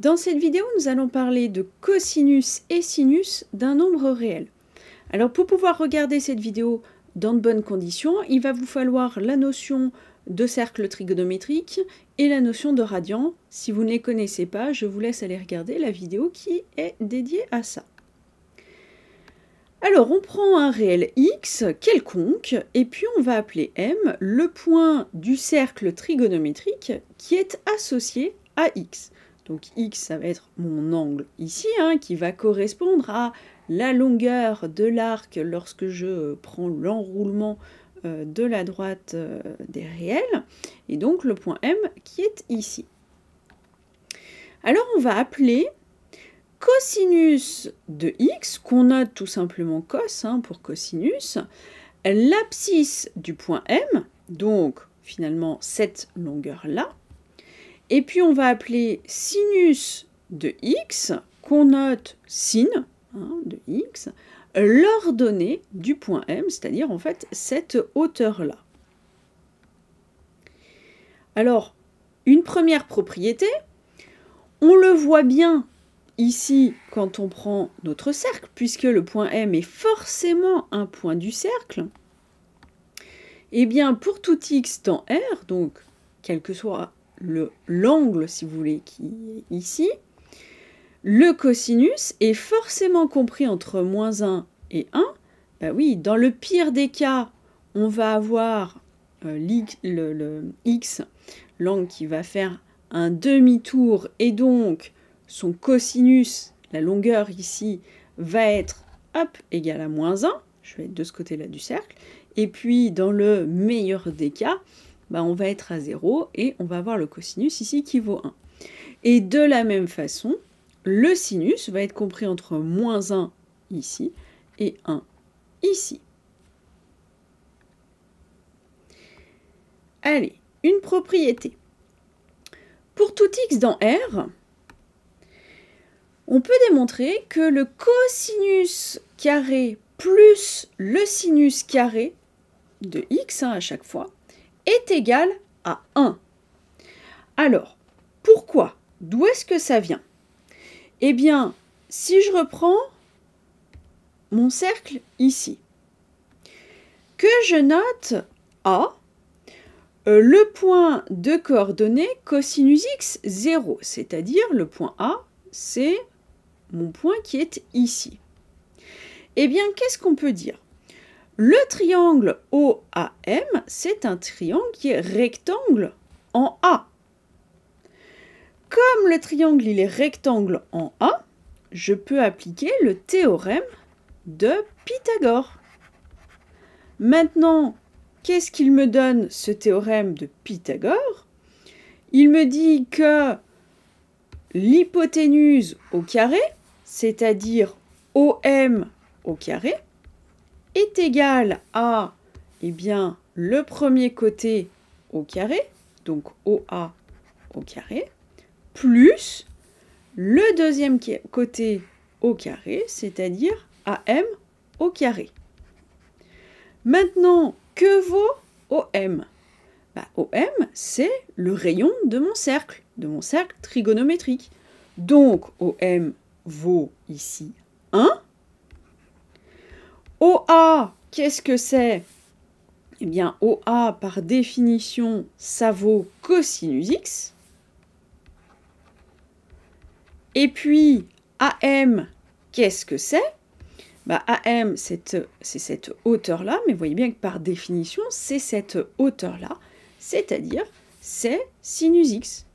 Dans cette vidéo, nous allons parler de cosinus et sinus d'un nombre réel. Alors pour pouvoir regarder cette vidéo dans de bonnes conditions, il va vous falloir la notion de cercle trigonométrique et la notion de radian. Si vous ne les connaissez pas, je vous laisse aller regarder la vidéo qui est dédiée à ça. Alors on prend un réel x quelconque et puis on va appeler m le point du cercle trigonométrique qui est associé à x. Donc x, ça va être mon angle ici, qui va correspondre à la longueur de l'arc lorsque je prends l'enroulement de la droite des réels, et donc le point M qui est ici. Alors on va appeler cosinus de x, qu'on note tout simplement cos pour cosinus, l'abscisse du point M, donc finalement cette longueur-là. Et puis on va appeler sinus de x, qu'on note sin de x, l'ordonnée du point M, c'est-à-dire en fait cette hauteur-là. Alors, une première propriété, on le voit bien ici quand on prend notre cercle, puisque le point M est forcément un point du cercle. Eh bien, pour tout x dans R, donc quel que soit l'angle, si vous voulez, qui est ici, le cosinus est forcément compris entre moins 1 et 1. Ben oui, dans le pire des cas, on va avoir le x, l'angle qui va faire un demi-tour, et donc son cosinus, la longueur ici, va être égale à moins 1. Je vais être de ce côté-là du cercle. Et puis, dans le meilleur des cas, on va être à 0 et on va avoir le cosinus ici qui vaut 1. Et de la même façon, le sinus va être compris entre moins 1 ici et 1 ici. Allez, une propriété. Pour tout x dans R, on peut démontrer que le cosinus carré plus le sinus carré de x à chaque fois est égal à 1. Alors, pourquoi? D'où est-ce que ça vient? Eh bien, si je reprends mon cercle ici, que je note A, le point de coordonnées cosinus x 0, c'est-à-dire le point A, c'est mon point qui est ici. Eh bien, qu'est-ce qu'on peut dire? Le triangle OAM, c'est un triangle qui est rectangle en A. Comme le triangle il est rectangle en A, je peux appliquer le théorème de Pythagore. Maintenant, qu'est-ce qu'il me donne ce théorème de Pythagore? Il me dit que l'hypoténuse au carré, c'est-à-dire OM au carré, est égale à le premier côté au carré, donc OA au carré, plus le deuxième côté au carré, c'est-à-dire AM au carré. Maintenant, que vaut OM? OM, c'est le rayon de mon cercle trigonométrique. Donc, OM vaut ici 1. OA, qu'est-ce que c'est? Eh bien, OA, par définition, ça vaut cosinus x. Et puis, AM, qu'est-ce que c'est? AM, c'est cette hauteur-là, mais vous voyez bien que par définition, c'est cette hauteur-là, c'est-à-dire c'est sinus x.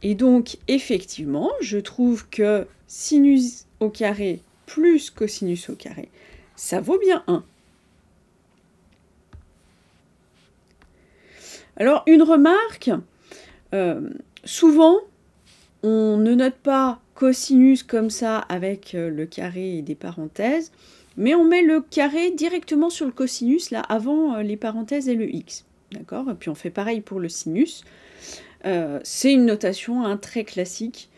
Et donc, effectivement, je trouve que sinus au carré plus cosinus au carré, ça vaut bien 1. Alors, une remarque, souvent, on ne note pas cosinus comme ça avec le carré et des parenthèses, mais on met le carré directement sur le cosinus, là, avant les parenthèses et le x. D'accord? Et puis on fait pareil pour le sinus. C'est une notation très classique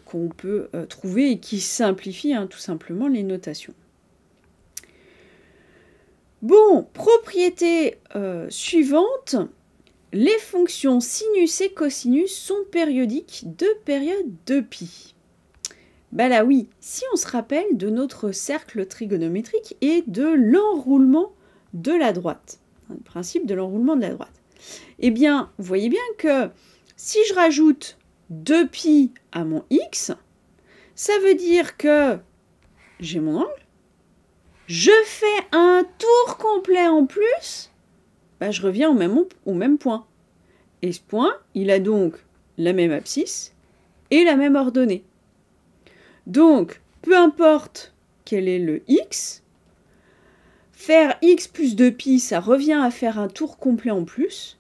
qu'on peut trouver et qui simplifie tout simplement les notations. Bon, propriété suivante, les fonctions sinus et cosinus sont périodiques de période de pi. Ben là oui, si on se rappelle de notre cercle trigonométrique et de l'enroulement de la droite, le principe de l'enroulement de la droite, eh bien, vous voyez bien que si je rajoute 2π à mon x, ça veut dire que j'ai mon angle, je fais un tour complet en plus, ben je reviens au même point. Et ce point, il a donc la même abscisse et la même ordonnée. Donc, peu importe quel est le x, faire x plus 2π, ça revient à faire un tour complet en plus.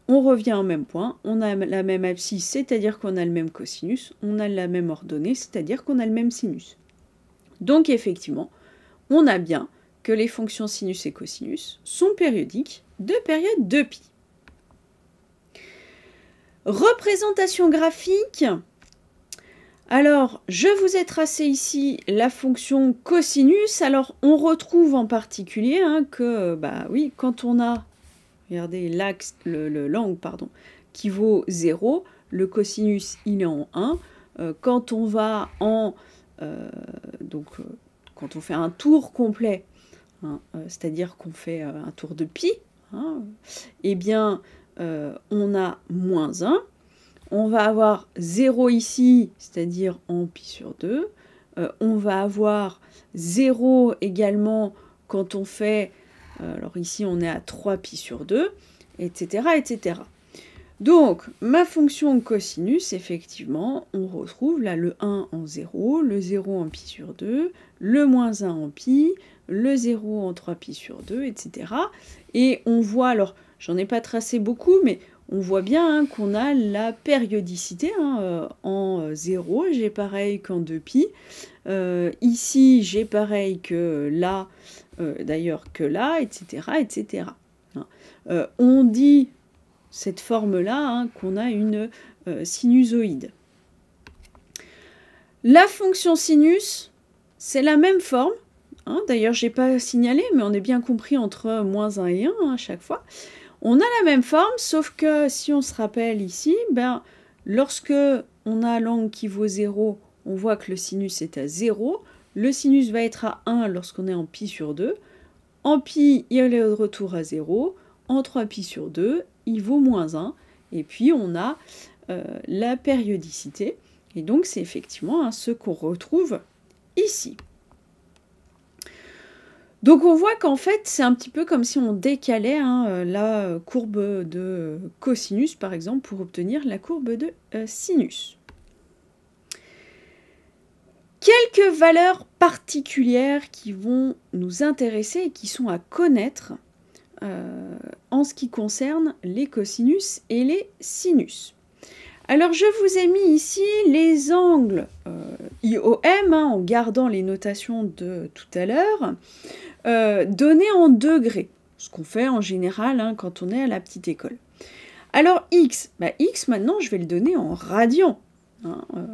On revient au même point, on a la même abscisse, c'est-à-dire qu'on a le même cosinus, on a la même ordonnée, c'est-à-dire qu'on a le même sinus. Donc effectivement, on a bien que les fonctions sinus et cosinus sont périodiques de période de pi. Représentation graphique. Alors, je vous ai tracé ici la fonction cosinus. Alors, on retrouve en particulier que, bah oui, quand on a, regardez, l'axe, l'angle, pardon, qui vaut 0, le cosinus, il est en 1. Quand on va en... quand on fait un tour complet, c'est-à-dire qu'on fait un tour de pi, eh bien, on a moins 1. On va avoir 0 ici, c'est-à-dire en pi sur 2. On va avoir 0 également quand on fait... alors ici, on est à 3 pi sur 2, etc., etc. Donc, ma fonction cosinus, effectivement, on retrouve là le 1 en 0, le 0 en pi sur 2, le moins 1 en pi, le 0 en 3 pi sur 2, etc. Et on voit, alors, j'en ai pas tracé beaucoup, mais on voit bien qu'on a la périodicité en 0, j'ai pareil qu'en 2π. Ici, j'ai pareil que là, d'ailleurs que là, etc., etc. On dit cette forme-là qu'on a une sinusoïde. La fonction sinus, c'est la même forme. D'ailleurs, je n'ai pas signalé, mais on est bien compris entre moins 1 et 1 à chaque fois. On a la même forme, sauf que si on se rappelle ici, lorsque on a l'angle qui vaut 0, on voit que le sinus est à 0. Le sinus va être à 1 lorsqu'on est en pi sur 2. En pi, il est de retour à 0. En 3 pi sur 2, il vaut moins 1. Et puis, on a la périodicité. Et donc, c'est effectivement ce qu'on retrouve ici. Donc on voit qu'en fait, c'est un petit peu comme si on décalait la courbe de cosinus, par exemple, pour obtenir la courbe de sinus. Quelques valeurs particulières qui vont nous intéresser et qui sont à connaître en ce qui concerne les cosinus et les sinus. Alors, je vous ai mis ici les angles IOM, en gardant les notations de tout à l'heure, donnés en degrés, ce qu'on fait en général quand on est à la petite école. Alors, x, x maintenant, je vais le donner en radians.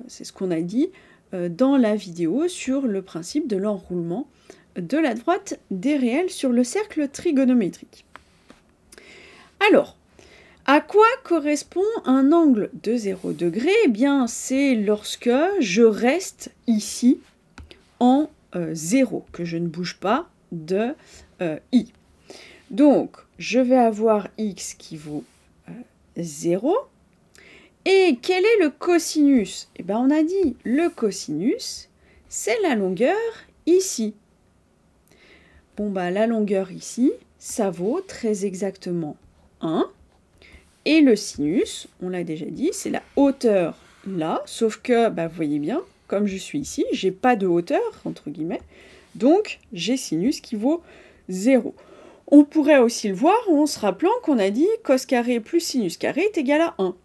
C'est ce qu'on a dit dans la vidéo sur le principe de l'enroulement de la droite des réels sur le cercle trigonométrique. Alors, à quoi correspond un angle de 0 degré? Eh bien, c'est lorsque je reste ici en 0, que je ne bouge pas de i. Donc, je vais avoir x qui vaut 0. Et quel est le cosinus? Eh bien, on a dit, le cosinus, c'est la longueur ici. Bon, la longueur ici, ça vaut très exactement 1. Et le sinus, on l'a déjà dit, c'est la hauteur là, sauf que, vous voyez bien, comme je suis ici, j'ai pas de hauteur, entre guillemets, donc j'ai sinus qui vaut 0. On pourrait aussi le voir en se rappelant qu'on a dit cos carré plus sinus carré est égal à 1.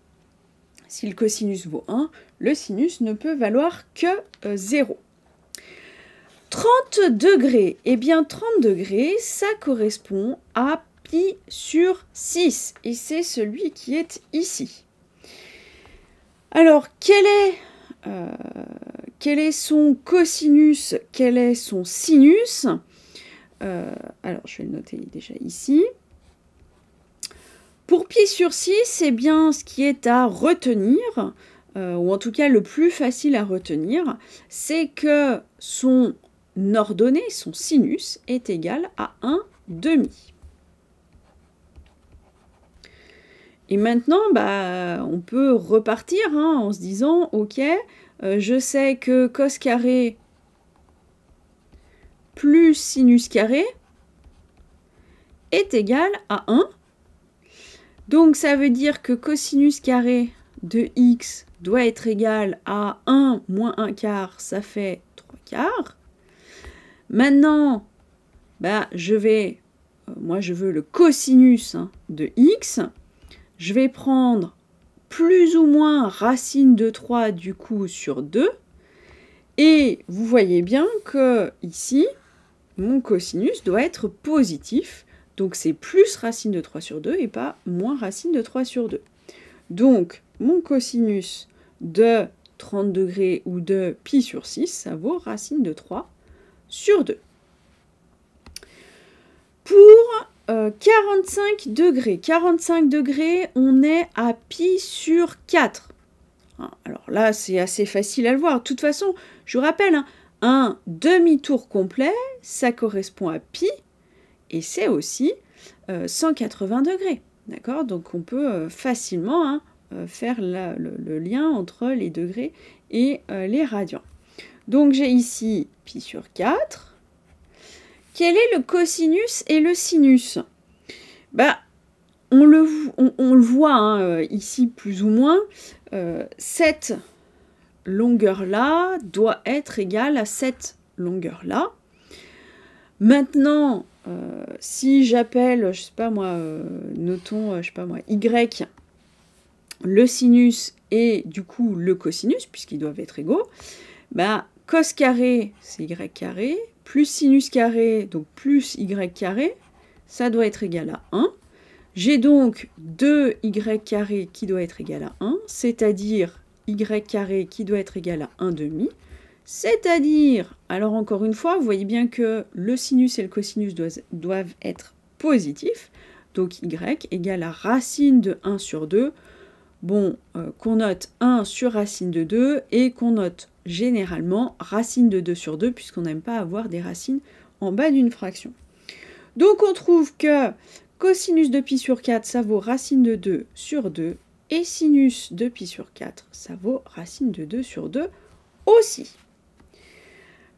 Si le cosinus vaut 1, le sinus ne peut valoir que 0. 30 degrés, eh bien 30 degrés, ça correspond à pi sur 6, et c'est celui qui est ici. Alors, quel est son cosinus, quel est son sinus? Alors, je vais le noter déjà ici. Pour pi sur 6, eh bien, ce qui est à retenir, ou en tout cas le plus facile à retenir, c'est que son ordonnée, son sinus, est égal à 1 demi. Et maintenant, on peut repartir en se disant, ok, je sais que cos carré plus sinus carré est égal à 1. Donc ça veut dire que cosinus carré de x doit être égal à 1 moins 1 quart, ça fait 3 quarts. Maintenant, moi je veux le cosinus de x. Je vais prendre plus ou moins racine de 3 du coup sur 2. Et vous voyez bien que ici, mon cosinus doit être positif. Donc c'est plus racine de 3 sur 2 et pas moins racine de 3 sur 2. Donc mon cosinus de 30 degrés ou de pi sur 6, ça vaut racine de 3 sur 2. Pour 45 degrés. 45 degrés, on est à pi sur 4. Alors là, c'est assez facile à le voir. De toute façon, je vous rappelle, un demi-tour complet, ça correspond à pi. Et c'est aussi 180 degrés. D'accord? Donc on peut facilement faire le lien entre les degrés et les radians. Donc j'ai ici pi sur 4. Quel est le cosinus et le sinus? On le voit ici plus ou moins. Cette longueur-là doit être égale à cette longueur-là. Maintenant, si j'appelle, je sais pas moi, notons, je sais pas moi, y, le sinus et du coup le cosinus, puisqu'ils doivent être égaux, cos carré, c'est y carré, plus sinus carré, donc plus y carré, ça doit être égal à 1. J'ai donc 2y carré qui doit être égal à 1, c'est-à-dire y carré qui doit être égal à 1 demi. C'est-à-dire, alors encore une fois, vous voyez bien que le sinus et le cosinus doivent être positifs. Donc y égale à racine de 1 sur 2. Bon, qu'on note 1 sur racine de 2 et qu'on note généralement racine de 2 sur 2 puisqu'on n'aime pas avoir des racines en bas d'une fraction. Donc on trouve que cosinus de pi sur 4, ça vaut racine de 2 sur 2. Et sinus de pi sur 4, ça vaut racine de 2 sur 2 aussi.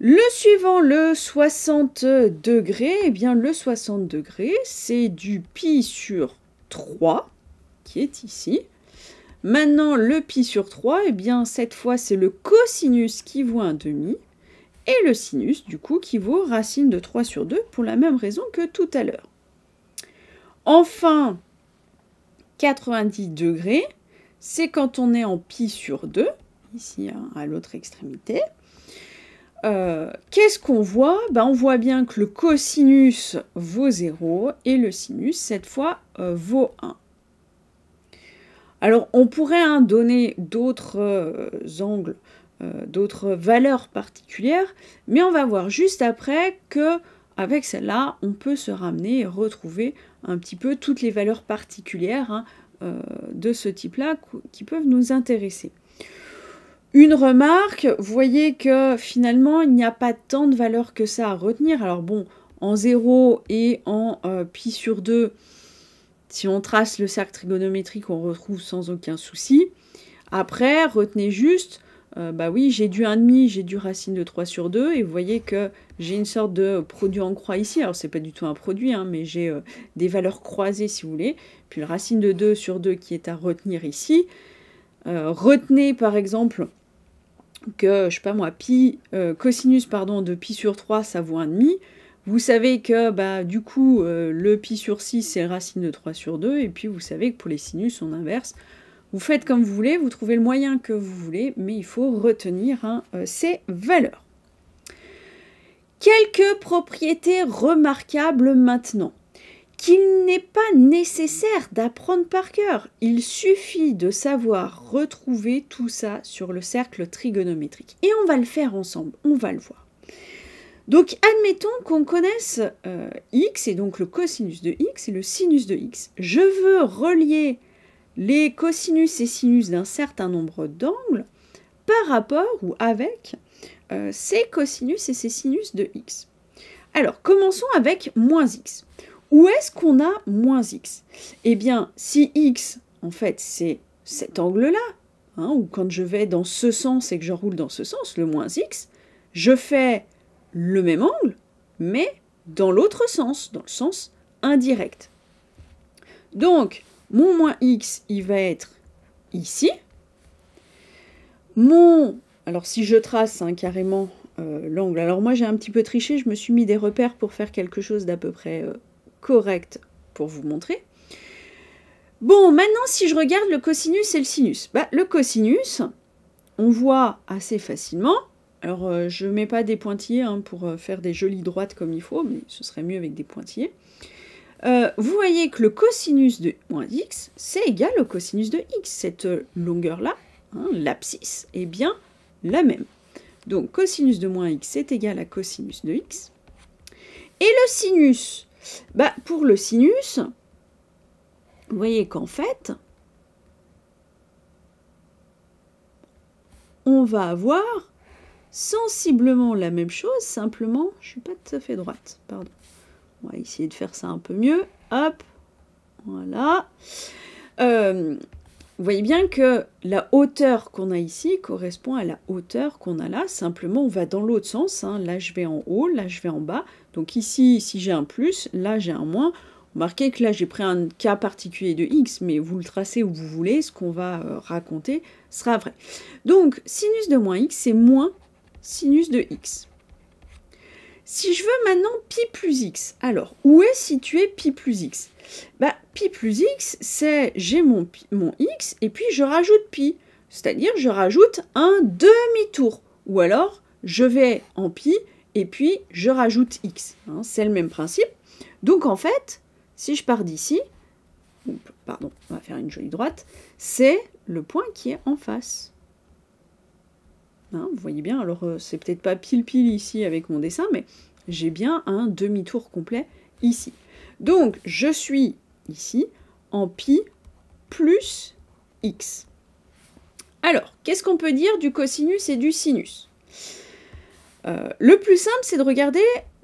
Le suivant, le 60 degrés, eh bien le 60 degrés, c'est du pi sur 3, qui est ici. Maintenant, le pi sur 3, eh bien cette fois, c'est le cosinus qui vaut 1 demi, et le sinus, du coup, qui vaut racine de 3 sur 2, pour la même raison que tout à l'heure. Enfin, 90 degrés, c'est quand on est en pi sur 2, ici à l'autre extrémité. Qu'est-ce qu'on voit? On voit bien que le cosinus vaut 0 et le sinus, cette fois, vaut 1. Alors, on pourrait donner d'autres angles, d'autres valeurs particulières, mais on va voir juste après que avec celle-là, on peut se ramener et retrouver un petit peu toutes les valeurs particulières de ce type-là qui peuvent nous intéresser. Une remarque, vous voyez que finalement, il n'y a pas tant de valeurs que ça à retenir. Alors bon, en 0 et en pi sur 2, si on trace le cercle trigonométrique, on retrouve sans aucun souci. Après, retenez juste, oui, j'ai du 1,5, j'ai du racine de 3 sur 2, et vous voyez que j'ai une sorte de produit en croix ici. Alors, c'est pas du tout un produit, mais j'ai des valeurs croisées, si vous voulez. Puis le racine de 2 sur 2 qui est à retenir ici. Retenez, par exemple, que, je sais pas moi, cosinus de pi sur 3, ça vaut 1,5. Vous savez que, du coup, le pi sur 6, c'est racine de 3 sur 2. Et puis, vous savez que pour les sinus, on inverse. Vous faites comme vous voulez, vous trouvez le moyen que vous voulez, mais il faut retenir ces valeurs. Quelques propriétés remarquables maintenant, qu'il n'est pas nécessaire d'apprendre par cœur. Il suffit de savoir retrouver tout ça sur le cercle trigonométrique. Et on va le faire ensemble, on va le voir. Donc, admettons qu'on connaisse x, et donc le cosinus de x et le sinus de x. Je veux relier les cosinus et sinus d'un certain nombre d'angles par rapport ou avec ces cosinus et ces sinus de x. Alors, commençons avec moins x. Où est-ce qu'on a moins x? Eh bien, si x, en fait, c'est cet angle-là, hein, ou quand je vais dans ce sens et que je roule dans ce sens, le moins x, je fais le même angle, mais dans l'autre sens, dans le sens indirect. Donc, mon moins x, il va être ici. Alors si je trace hein, carrément l'angle, alors moi j'ai un petit peu triché, je me suis mis des repères pour faire quelque chose d'à peu près correct pour vous montrer. Bon, maintenant si je regarde le cosinus et le sinus, le cosinus, on voit assez facilement. Alors, je ne mets pas des pointillés hein, pour faire des jolies droites comme il faut, mais ce serait mieux avec des pointillés. Vous voyez que le cosinus de moins x, c'est égal au cosinus de x. Cette longueur-là, hein, l'abscisse, est bien la même. Donc, cosinus de moins x est égal à cosinus de x. Et le sinus, pour le sinus, vous voyez qu'en fait, on va avoir sensiblement la même chose, simplement, je ne suis pas tout à fait droite, pardon. On va essayer de faire ça un peu mieux. Hop, voilà. Vous voyez bien que la hauteur qu'on a ici correspond à la hauteur qu'on a là. Simplement, on va dans l'autre sens. Hein. Là, je vais en haut, là, je vais en bas. Donc ici, si j'ai un plus, là, j'ai un moins. Remarquez que là, j'ai pris un cas particulier de x, mais vous le tracez où vous voulez. Ce qu'on va raconter sera vrai. Donc, sinus de moins x, c'est moins sinus de x. Si je veux maintenant pi plus x, alors où est situé pi plus x? Pi plus x, c'est j'ai mon x et puis je rajoute pi, c'est-à-dire je rajoute un demi-tour. Ou alors je vais en pi et puis je rajoute x. Hein, c'est le même principe. Donc en fait, si je pars d'ici, pardon, on va faire une jolie droite, c'est le point qui est en face. Hein, vous voyez bien, alors c'est peut-être pas pile ici avec mon dessin, mais j'ai bien un demi-tour complet ici. Donc, je suis ici en pi plus x. Alors, qu'est-ce qu'on peut dire du cosinus et du sinus? Le plus simple, c'est de regarder,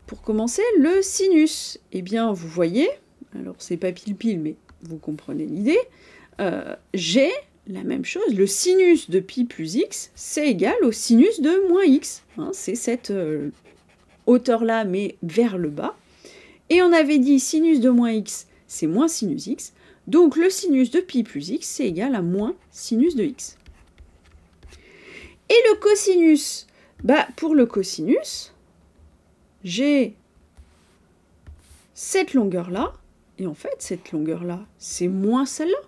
pour commencer, le sinus. Eh bien, vous voyez, alors c'est pas pile, mais vous comprenez l'idée, j'ai la même chose, le sinus de pi plus x, c'est égal au sinus de moins x. Hein, c'est cette hauteur-là, mais vers le bas. Et on avait dit sinus de moins x, c'est moins sinus x. Donc le sinus de pi plus x, c'est égal à moins sinus de x. Et le cosinus, pour le cosinus, j'ai cette longueur-là. Et en fait, cette longueur-là, c'est moins celle-là.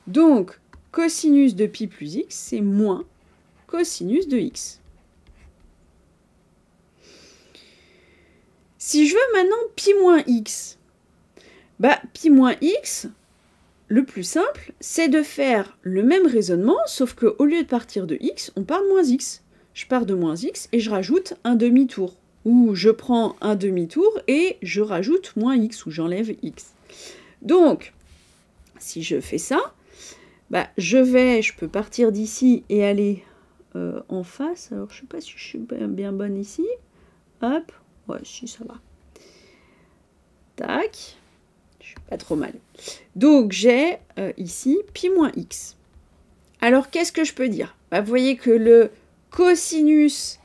Donc, cosinus de pi plus x, c'est moins cosinus de x. Si je veux maintenant pi moins x, pi moins x, le plus simple, c'est de faire le même raisonnement, sauf qu'au lieu de partir de x, on part de moins x. Je pars de moins x et je rajoute un demi-tour. Ou je prends un demi-tour et je rajoute moins x, ou j'enlève x. Donc, si je fais ça, je peux partir d'ici et aller en face. Alors, je ne sais pas si je suis bien bonne ici. Hop, ouais, si, ça va. Tac, je suis pas trop mal. Donc, j'ai ici pi moins x. Alors, qu'est-ce que je peux dire? Vous voyez que le cosinus,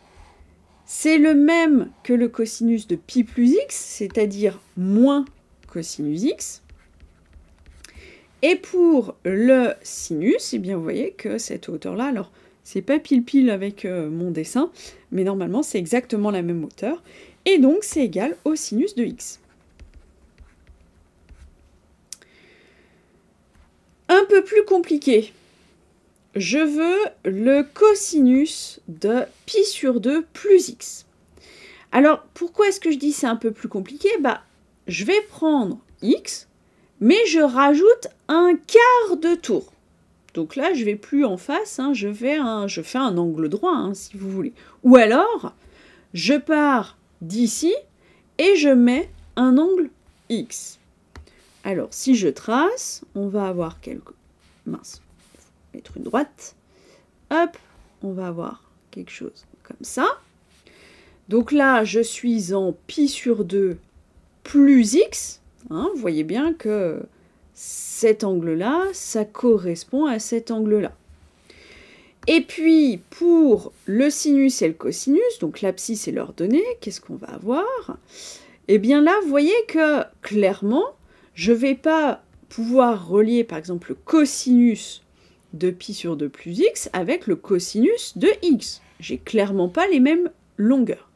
c'est le même que le cosinus de pi plus x, c'est-à-dire moins cosinus x. Et pour le sinus, eh bien, vous voyez que cette hauteur-là, alors, c'est pas pile avec mon dessin, mais normalement, c'est exactement la même hauteur. Et donc, c'est égal au sinus de x. Un peu plus compliqué. Je veux le cosinus de pi sur 2 plus x. Alors, pourquoi est-ce que je dis c'est un peu plus compliqué? Je vais prendre x, mais je rajoute un quart de tour. Donc là, je ne vais plus en face, hein, je fais un angle droit, hein, si vous voulez. Ou alors, je pars d'ici et je mets un angle X. Alors, si je trace, on va avoir quelques... Mince, mettre une droite. Hop, on va avoir quelque chose comme ça. Donc là, je suis en pi sur 2 plus X. Hein, vous voyez bien que cet angle-là, ça correspond à cet angle-là. Et puis, pour le sinus et le cosinus, donc l'abscisse et l'ordonnée, qu'est-ce qu'on va avoir? Eh bien là, vous voyez que, clairement, je ne vais pas pouvoir relier, par exemple, le cosinus de pi sur 2 plus x avec le cosinus de x. J'ai clairement pas les mêmes longueurs.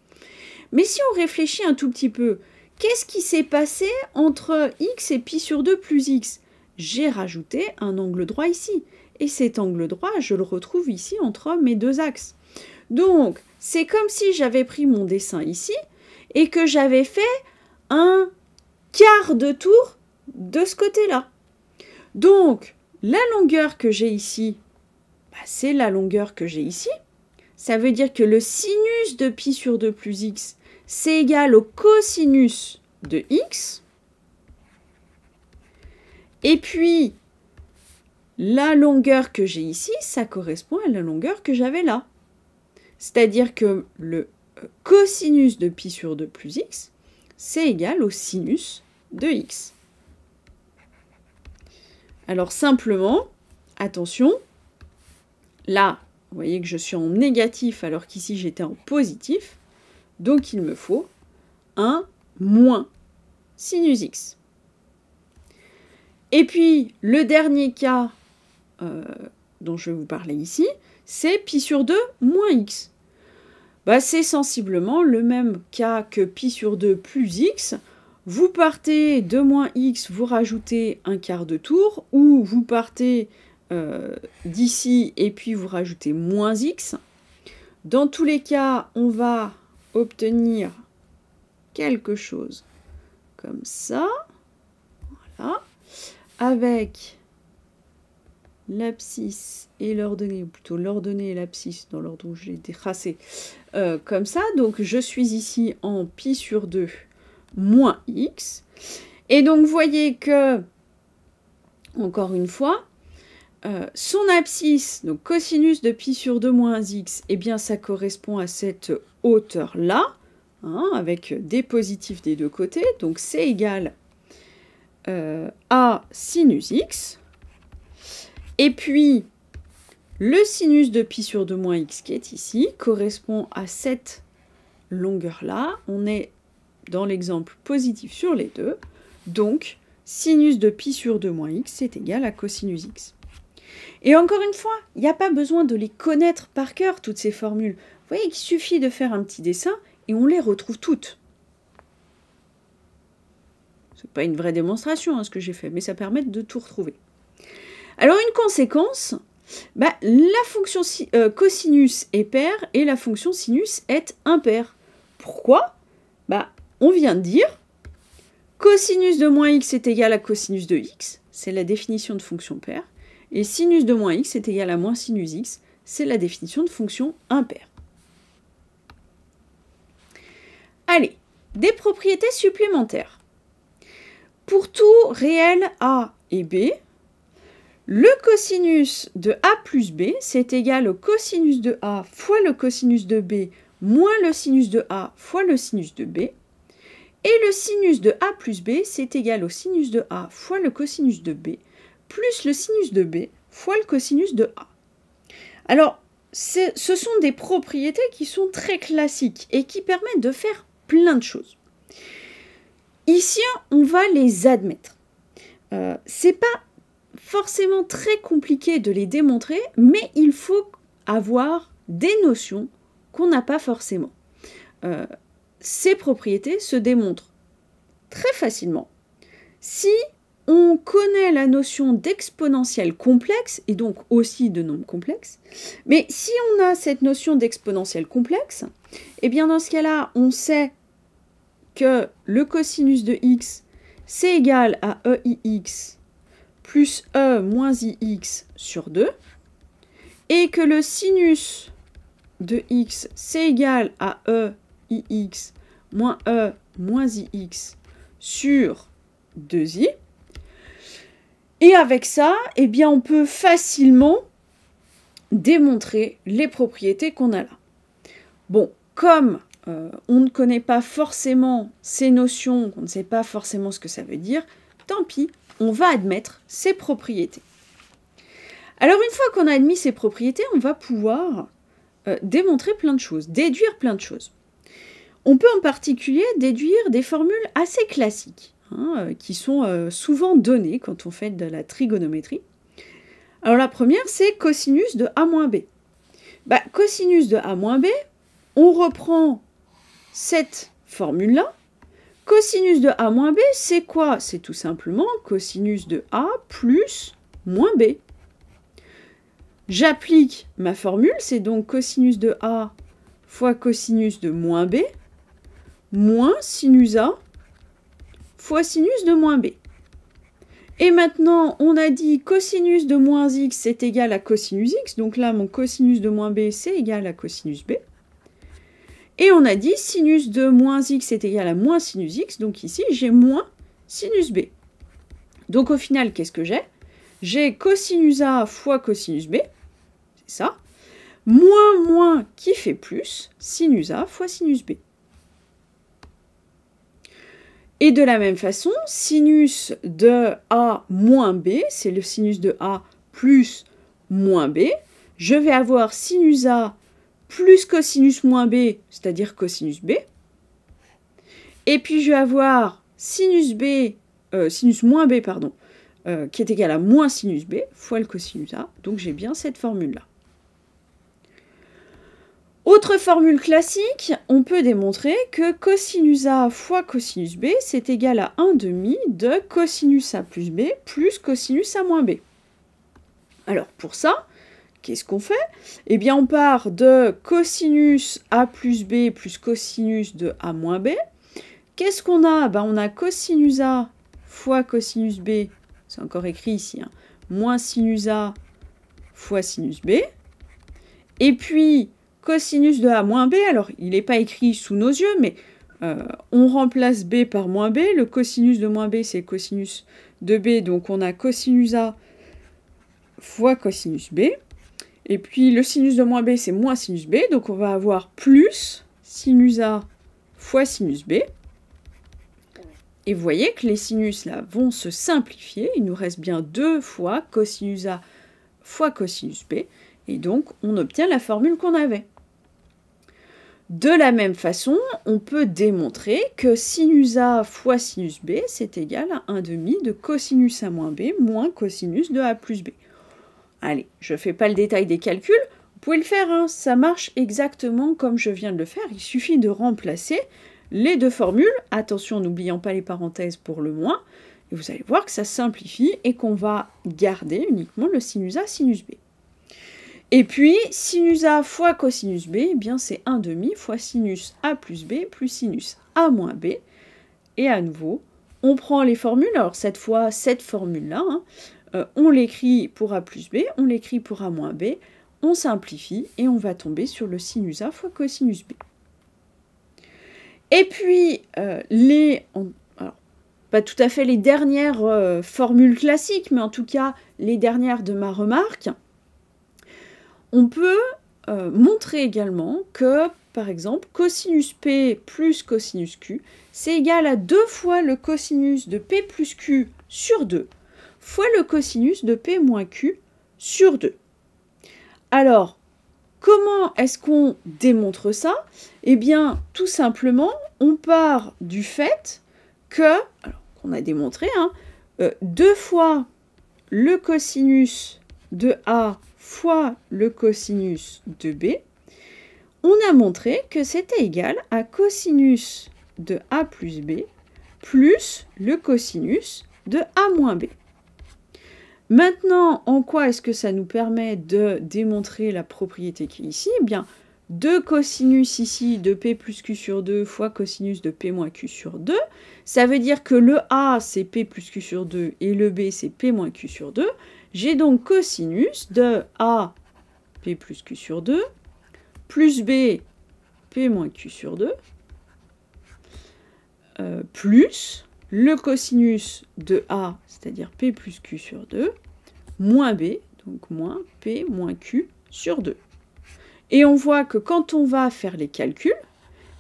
Mais si on réfléchit un tout petit peu, qu'est-ce qui s'est passé entre x et pi sur 2 plus x? J'ai rajouté un angle droit ici. Et cet angle droit, je le retrouve ici entre mes deux axes. Donc, c'est comme si j'avais pris mon dessin ici et que j'avais fait un quart de tour de ce côté-là. Donc, la longueur que j'ai ici, c'est la longueur que j'ai ici. Ça veut dire que le sinus de pi sur 2 plus x, c'est égal au cosinus de x. Et puis, la longueur que j'ai ici, ça correspond à la longueur que j'avais là. C'est-à-dire que le cosinus de pi sur 2 plus x, c'est égal au sinus de x. Alors simplement, attention, là, vous voyez que je suis en négatif alors qu'ici j'étais en positif, donc il me faut un moins sinus x. Et puis, le dernier cas dont je vais vous parler ici, c'est pi sur 2 moins x. C'est sensiblement le même cas que pi sur 2 plus x. Vous partez de moins x, vous rajoutez un quart de tour, ou vous partez d'ici et puis vous rajoutez moins x. Dans tous les cas, on va obtenir quelque chose comme ça. Voilà. Avec l'abscisse et l'ordonnée, ou plutôt l'ordonnée et l'abscisse dans l'ordre où je l'ai tracé, comme ça. Donc je suis ici en pi sur 2 moins x. Et donc vous voyez que, encore une fois, son abscisse, donc cosinus de pi sur 2 moins x, eh bien ça correspond à cette hauteur-là, hein, avec des positifs des deux côtés. Donc c'est égal à sinus x. Et puis, le sinus de pi sur 2 moins x qui est ici correspond à cette longueur-là. On est dans l'exemple positif sur les deux. Donc, sinus de pi sur 2 moins x est égal à cosinus x. Et encore une fois, il n'y a pas besoin de les connaître par cœur, toutes ces formules. Vous voyez qu'il suffit de faire un petit dessin et on les retrouve toutes. Ce n'est pas une vraie démonstration ce que j'ai fait, mais ça permet de tout retrouver. Alors une conséquence, la fonction cosinus est paire et la fonction sinus est impaire. Pourquoi? On vient de dire cosinus de moins x est égal à cosinus de x, c'est la définition de fonction paire, et sinus de moins x est égal à moins sinus x, c'est la définition de fonction impaire. Allez, des propriétés supplémentaires. Pour tout réel a et b, le cosinus de a plus b, c'est égal au cosinus de a fois le cosinus de b moins le sinus de a fois le sinus de b. Et le sinus de a plus b, c'est égal au sinus de a fois le cosinus de b, plus le sinus de b fois le cosinus de a. Alors, ce sont des propriétés qui sont très classiques et qui permettent de faire plein de choses. Ici, on va les admettre. C'est pas forcément très compliqué de les démontrer, mais il faut avoir des notions qu'on n'a pas forcément. Ces propriétés se démontrent très facilement si on connaît la notion d'exponentielle complexe et donc aussi de nombre complexe. Mais si on a cette notion d'exponentielle complexe, eh bien dans ce cas-là, on sait que le cosinus de x, c'est égal à EIX plus E moins IX sur 2, et que le sinus de x, c'est égal à ix moins e moins ix sur 2i. Et avec ça, eh bien, on peut facilement démontrer les propriétés qu'on a là. Bon, comme on ne connaît pas forcément ces notions, qu'on ne sait pas forcément ce que ça veut dire, tant pis, on va admettre ces propriétés. Alors, une fois qu'on a admis ces propriétés, on va pouvoir démontrer plein de choses, déduire plein de choses. On peut en particulier déduire des formules assez classiques, qui sont souvent données quand on fait de la trigonométrie. Alors la première, c'est cosinus de a moins b. Cosinus de a moins b, on reprend cette formule-là. Cosinus de a moins b, c'est quoi? C'est tout simplement cosinus de a plus moins b. J'applique ma formule, c'est donc cosinus de a fois cosinus de moins b, moins sinus a fois sinus de moins b. Et maintenant, on a dit cosinus de moins x, c'est égal à cosinus x. Donc là, mon cosinus de moins b, c'est égal à cosinus b. Et on a dit sinus de moins x est égal à moins sinus x. Donc ici, j'ai moins sinus b. Donc au final, qu'est-ce que j'ai? J'ai cosinus a fois cosinus b, c'est ça, moins qui fait plus, sinus a fois sinus b. Et de la même façon, sinus de a moins b, c'est le sinus de a plus moins b. Je vais avoir sinus a plus cosinus moins b, c'est-à-dire cosinus b. Et puis je vais avoir sinus moins b, qui est égal à moins sinus b fois le cosinus a. Donc j'ai bien cette formule-là. Autre formule classique, on peut démontrer que cosinus a fois cosinus b, c'est égal à 1/2 de cosinus a plus b plus cosinus a moins b. Alors pour ça, qu'est-ce qu'on fait? Eh bien on part de cosinus a plus b plus cosinus de a moins b. Qu'est-ce qu'on a? On a cosinus a fois cosinus b, c'est encore écrit ici, moins sinus a fois sinus b. Et puis cosinus de a moins b, alors il n'est pas écrit sous nos yeux, mais on remplace b par moins b. Le cosinus de moins b, c'est cosinus de b, donc on a cosinus a fois cosinus b. Et puis le sinus de moins b, c'est moins sinus b, donc on va avoir plus sinus a fois sinus b. Et vous voyez que les sinus là vont se simplifier, il nous reste bien 2 fois cosinus a fois cosinus b, et donc on obtient la formule qu'on avait. De la même façon, on peut démontrer que sinus a fois sinus b, c'est égal à 1/2 de cosinus a moins b moins cosinus de a plus b. Allez, je ne fais pas le détail des calculs, vous pouvez le faire, ça marche exactement comme je viens de le faire, il suffit de remplacer les deux formules, attention n'oubliant pas les parenthèses pour le moins, et vous allez voir que ça simplifie et qu'on va garder uniquement le sinus a sinus b. Et puis, sinus a fois cosinus b, eh bien c'est 1/2 fois sinus a plus b plus sinus a moins b. Et à nouveau, on prend les formules. Alors cette fois, cette formule-là, on l'écrit pour a plus b, on l'écrit pour a moins b, on simplifie et on va tomber sur le sinus a fois cosinus b. Et puis, alors, pas tout à fait les dernières formules classiques, mais en tout cas les dernières de ma remarque, on peut montrer également que, par exemple, cosinus p plus cosinus q, c'est égal à 2 fois le cosinus de p plus q sur 2, fois le cosinus de p moins q sur 2. Alors, comment est-ce qu'on démontre ça? Eh bien, tout simplement, on part du fait que, alors qu'on a démontré, 2 fois le cosinus de a fois le cosinus de b, on a montré que c'était égal à cosinus de a plus b plus le cosinus de a moins b. Maintenant, en quoi est-ce que ça nous permet de démontrer la propriété qui est ici? Eh bien, 2 cosinus ici de p plus q sur 2 fois cosinus de p moins q sur 2, ça veut dire que le a c'est p plus q sur 2 et le b c'est p moins q sur 2. J'ai donc cosinus de a p plus q sur 2 plus b p moins q sur 2 plus le cosinus de A, c'est-à-dire P plus Q sur 2, moins B, donc moins P moins Q sur 2. Et on voit que quand on va faire les calculs,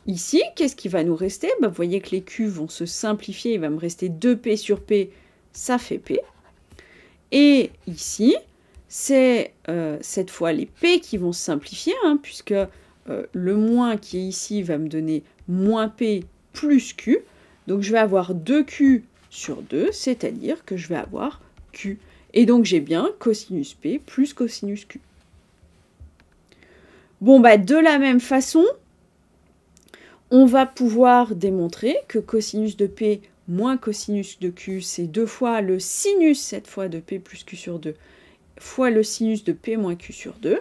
ici, qu'est-ce qui va nous rester? Vous voyez que les Q vont se simplifier, il va me rester 2P sur P, ça fait P. Et ici, c'est cette fois les P qui vont se simplifier, puisque le moins qui est ici va me donner moins P plus Q. Donc je vais avoir 2Q sur 2, c'est-à-dire que je vais avoir Q. Et donc j'ai bien cosinus P plus cosinus Q. Bon, de la même façon, on va pouvoir démontrer que cosinus de P moins cosinus de Q, c'est 2 fois le sinus, cette fois, de P plus Q sur 2, fois le sinus de P moins Q sur 2.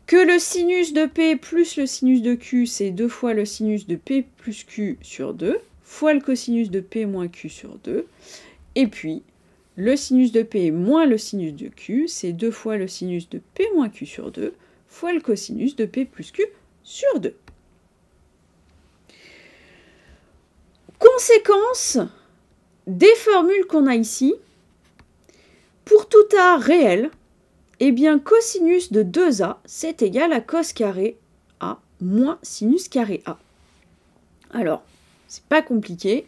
Que le sinus de P plus le sinus de Q, c'est 2 fois le sinus de P plus Q sur 2, fois le cosinus de P moins Q sur 2. Et puis, le sinus de P moins le sinus de Q, c'est 2 fois le sinus de P moins Q sur 2, fois le cosinus de P plus Q sur 2. Conséquence des formules qu'on a ici, pour tout A réel, eh bien cosinus de 2A, c'est égal à cos carré A moins sinus carré A. Alors, c'est pas compliqué.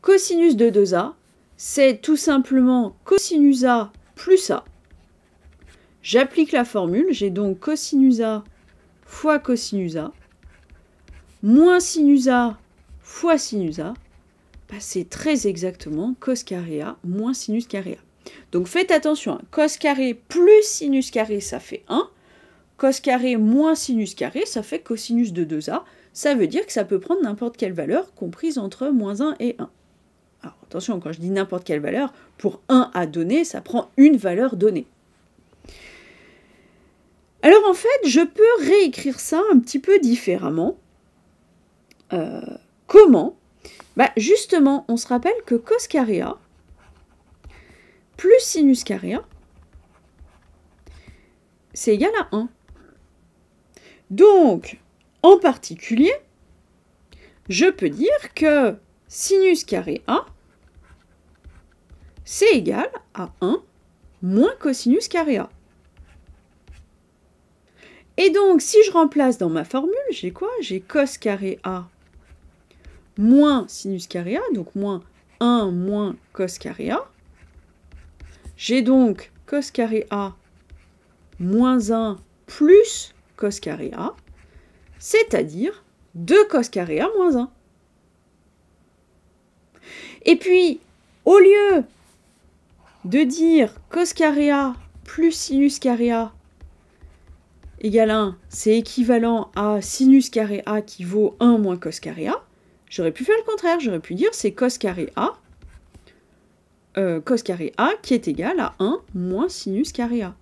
Cosinus de 2A, c'est tout simplement cosinus A plus A. J'applique la formule, j'ai donc cosinus A fois cosinus A, moins sinus A fois sinus A, c'est très exactement cos carré A moins sinus carré A. Donc faites attention, cos carré plus sinus carré, ça fait 1. Cos carré moins sinus carré, ça fait cosinus de 2A. Ça veut dire que ça peut prendre n'importe quelle valeur comprise entre moins 1 et 1. Alors attention, quand je dis n'importe quelle valeur, pour 1 à donner, ça prend une valeur donnée. Alors en fait, je peux réécrire ça un petit peu différemment. Comment? Justement, on se rappelle que cos carré A plus sinus carré A, c'est égal à 1. Donc, en particulier, je peux dire que sinus carré A, c'est égal à 1 moins cosinus carré A. Et donc, si je remplace dans ma formule, j'ai quoi? J'ai cos carré A moins sinus carré A, donc moins 1 moins cos carré A. J'ai donc cos carré A moins 1 plus cos carré A, c'est-à-dire 2 cos carré A moins 1. Et puis, au lieu de dire cos carré A plus sinus carré A égale 1, c'est équivalent à sinus carré A qui vaut 1 moins cos carré A, j'aurais pu faire le contraire, j'aurais pu dire c'est cos carré A qui est égal à 1 moins sinus carré A.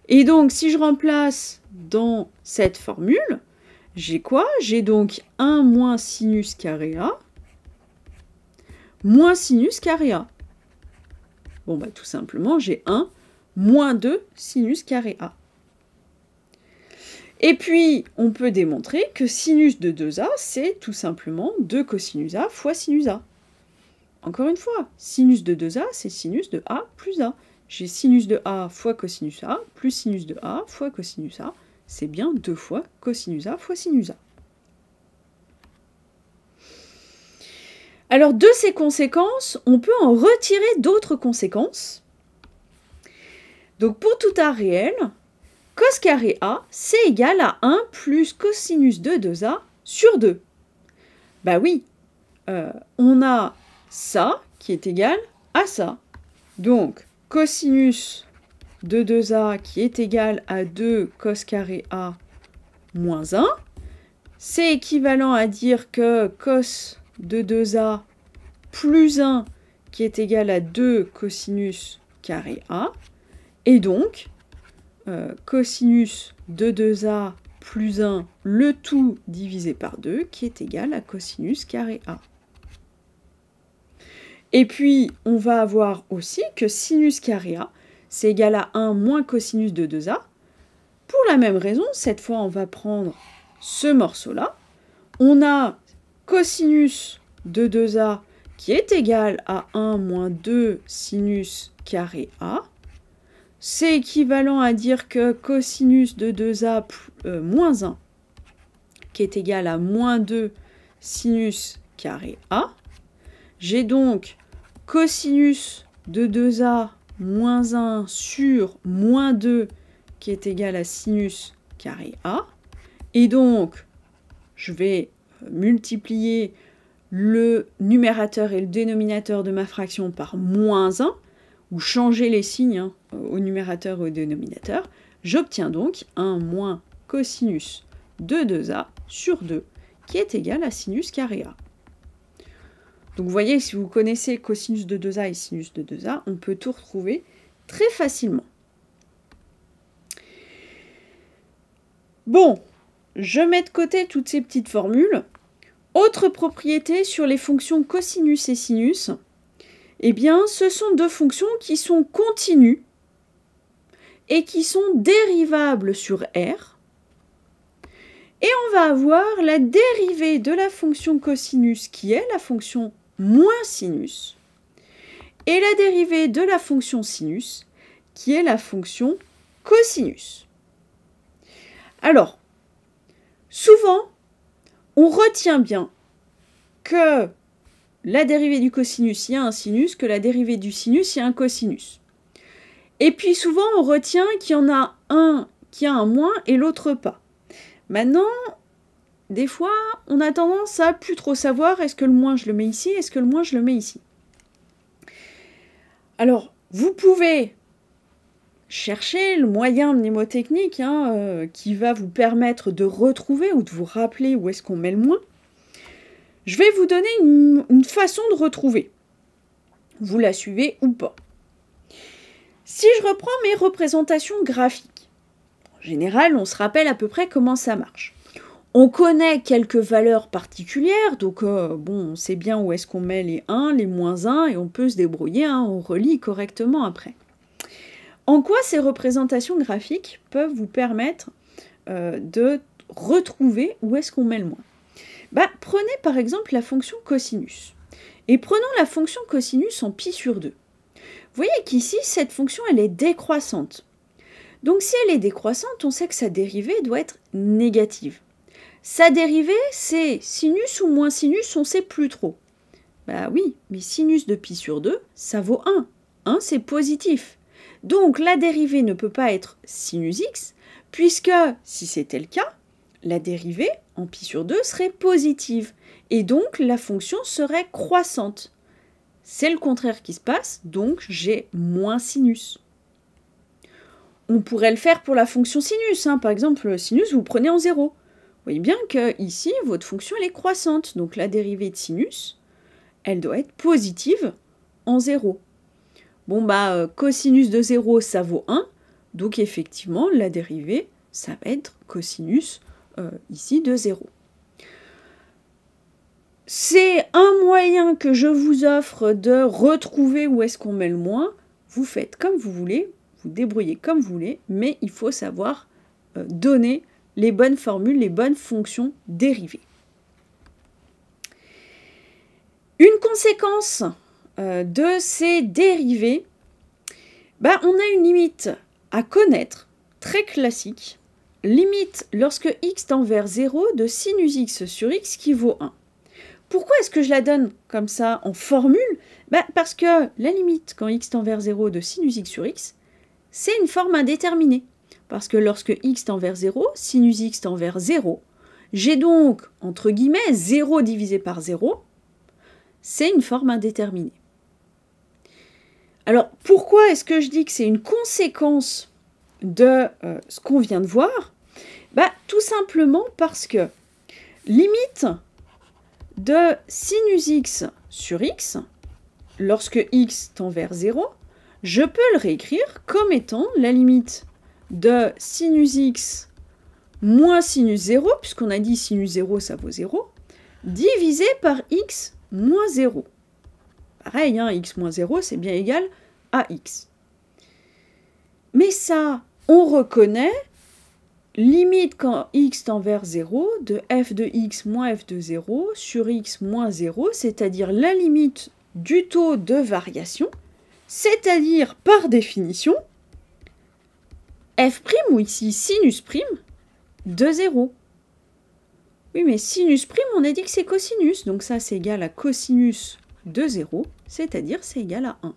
Et donc, si je remplace dans cette formule, j'ai quoi? J'ai donc 1 moins sinus carré A moins sinus carré A. Bon, tout simplement, j'ai 1 moins 2 sinus carré A. Et puis, on peut démontrer que sinus de 2A, c'est tout simplement 2 cosinus A fois sinus A. Encore une fois, sinus de 2A, c'est sinus de A plus A. J'ai sinus de A fois cosinus A, plus sinus de A fois cosinus A. C'est bien 2 fois cosinus A fois sinus A. Alors, de ces conséquences, on peut en retirer d'autres conséquences. Donc, pour tout A réel, cos carré A, c'est égal à 1 plus cosinus de 2A sur 2. Oui, on a ça qui est égal à ça. Donc, cosinus de 2A qui est égal à 2 cos carré A moins 1, c'est équivalent à dire que cos de 2A plus 1 qui est égal à 2 cosinus carré A, et donc cosinus de 2A plus 1, le tout divisé par 2, qui est égal à cosinus carré A. Et puis, on va avoir aussi que sinus carré A, c'est égal à 1 moins cosinus de 2A. Pour la même raison, cette fois, on va prendre ce morceau-là. On a cosinus de 2a qui est égal à 1 moins 2 sinus carré a. C'est équivalent à dire que cosinus de 2a moins 1 qui est égal à moins 2 sinus carré a. J'ai donc cosinus de 2a moins 1 sur moins 2 qui est égal à sinus carré a. Et donc, je vais multiplier le numérateur et le dénominateur de ma fraction par moins 1, ou changer les signes au numérateur et au dénominateur. J'obtiens donc 1 moins cosinus de 2a sur 2, qui est égal à sinus carré a. Donc vous voyez, si vous connaissez cosinus de 2a et sinus de 2a, on peut tout retrouver très facilement. Bon, je mets de côté toutes ces petites formules. Autre propriété sur les fonctions cosinus et sinus, eh bien, ce sont deux fonctions qui sont continues et qui sont dérivables sur R. Et on va avoir la dérivée de la fonction cosinus qui est la fonction moins sinus et la dérivée de la fonction sinus qui est la fonction cosinus. Alors, souvent, on retient bien que la dérivée du cosinus, il y a un sinus, que la dérivée du sinus, il y a un cosinus. Et puis souvent, on retient qu'il y en a un qui a un moins et l'autre pas. Maintenant, des fois, on a tendance à plus trop savoir, est-ce que le moins je le mets ici, est-ce que le moins je le mets ici. Alors, vous pouvez chercher le moyen mnémotechnique qui va vous permettre de retrouver ou de vous rappeler où est-ce qu'on met le moins. Je vais vous donner une façon de retrouver. Vous la suivez ou pas. Si je reprends mes représentations graphiques, en général, on se rappelle à peu près comment ça marche. On connaît quelques valeurs particulières, donc on sait bien où est-ce qu'on met les 1, les moins 1, et on peut se débrouiller, on relie correctement après. En quoi ces représentations graphiques peuvent vous permettre de retrouver où est-ce qu'on met le moins ? Prenez par exemple la fonction cosinus. Et prenons la fonction cosinus en pi sur 2. Vous voyez qu'ici, cette fonction, elle est décroissante. Donc si elle est décroissante, on sait que sa dérivée doit être négative. Sa dérivée, c'est sinus ou moins sinus, on ne sait plus trop. Oui, mais sinus de pi sur 2, ça vaut 1. 1, c'est positif. Donc la dérivée ne peut pas être sinus x, puisque si c'était le cas, la dérivée en pi sur 2 serait positive, et donc la fonction serait croissante. C'est le contraire qui se passe, donc j'ai moins sinus. On pourrait le faire pour la fonction sinus, par exemple, le sinus, vous prenez en 0. Vous voyez bien que ici, votre fonction elle est croissante, donc la dérivée de sinus, elle doit être positive en 0. Cosinus de 0, ça vaut 1, donc effectivement, la dérivée, ça va être cosinus ici de 0. C'est un moyen que je vous offre de retrouver où est-ce qu'on met le moins. Vous faites comme vous voulez, vous débrouillez comme vous voulez, mais il faut savoir donner les bonnes formules, les bonnes fonctions dérivées. Une conséquence de ces dérivées, on a une limite à connaître, très classique, limite lorsque x tend vers 0 de sinus x sur x qui vaut 1. Pourquoi est-ce que je la donne comme ça en formule ? Parce que la limite quand x tend vers 0 de sinus x sur x, c'est une forme indéterminée. Parce que lorsque x tend vers 0, sinus x tend vers 0, j'ai donc, entre guillemets, 0 divisé par 0, c'est une forme indéterminée. Alors, pourquoi est-ce que je dis que c'est une conséquence de ce qu'on vient de voir ? Tout simplement parce que limite de sinus x sur x, lorsque x tend vers 0, je peux le réécrire comme étant la limite de sinus x moins sinus 0, puisqu'on a dit sinus 0, ça vaut 0, divisé par x moins 0. Pareil, x moins 0, c'est bien égal à x. Mais ça, on reconnaît limite quand x tend vers 0 de f de x moins f de 0 sur x moins 0, c'est-à-dire la limite du taux de variation, c'est-à-dire par définition, f' ou ici sinus prime de 0. Oui, mais sinus prime, on a dit que c'est cosinus, donc ça c'est égal à cosinus de 0, c'est-à-dire c'est égal à 1.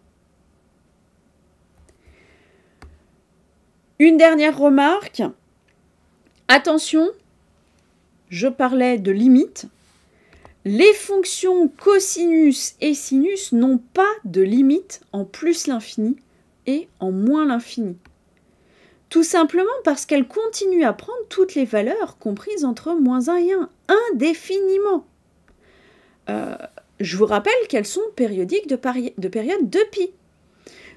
Une dernière remarque. Attention, je parlais de limite. Les fonctions cosinus et sinus n'ont pas de limite en plus l'infini et en moins l'infini. Tout simplement parce qu'elles continuent à prendre toutes les valeurs comprises entre moins 1 et 1, indéfiniment. Je vous rappelle qu'elles sont périodiques de période de pi.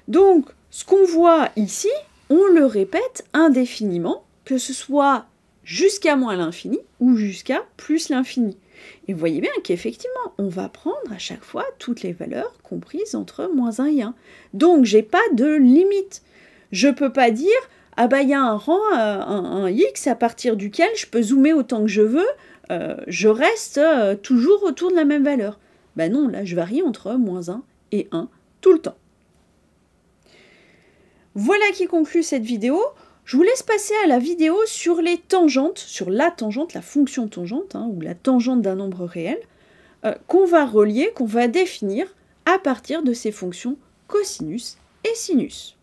Donc, ce qu'on voit ici, on le répète indéfiniment, que ce soit jusqu'à moins l'infini ou jusqu'à plus l'infini. Et vous voyez bien qu'effectivement, on va prendre à chaque fois toutes les valeurs comprises entre moins 1 et 1. Donc, j'ai pas de limite. Je ne peux pas dire, ah bah il y a un rang, un x à partir duquel je peux zoomer autant que je veux, je reste toujours autour de la même valeur. Ben non, là je varie entre moins 1 et 1 tout le temps. Voilà qui conclut cette vidéo. Je vous laisse passer à la vidéo sur les tangentes, sur la tangente, la fonction tangente, ou la tangente d'un nombre réel, qu'on va relier, qu'on va définir à partir de ces fonctions cosinus et sinus.